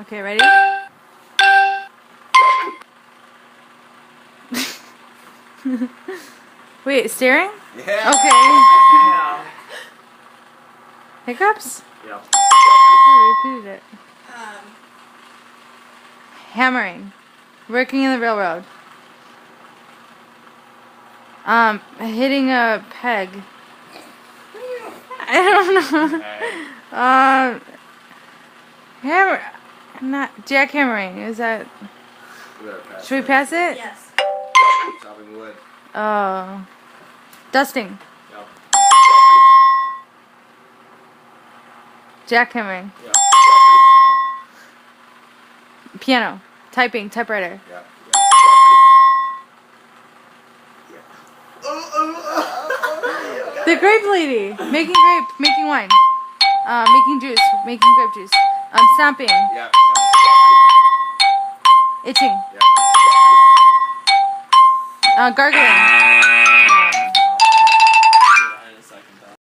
Okay, ready? Wait, staring? Yeah. Okay. Yeah. Hiccups? Yeah. Oh, I repeated it. Hammering. Working in the railroad. Hitting a peg. I don't know. Hammer. Not jackhammering. Is that? Should we pass it? Yes. Chopping wood. Oh. Dusting. Yep. Jackhammering. Yep. Piano. Typing. Typewriter. Yep. The grape lady. Making grape. Making wine. Making juice. Making grape juice. Stomping. Yep. Itching. Yep. Gargling.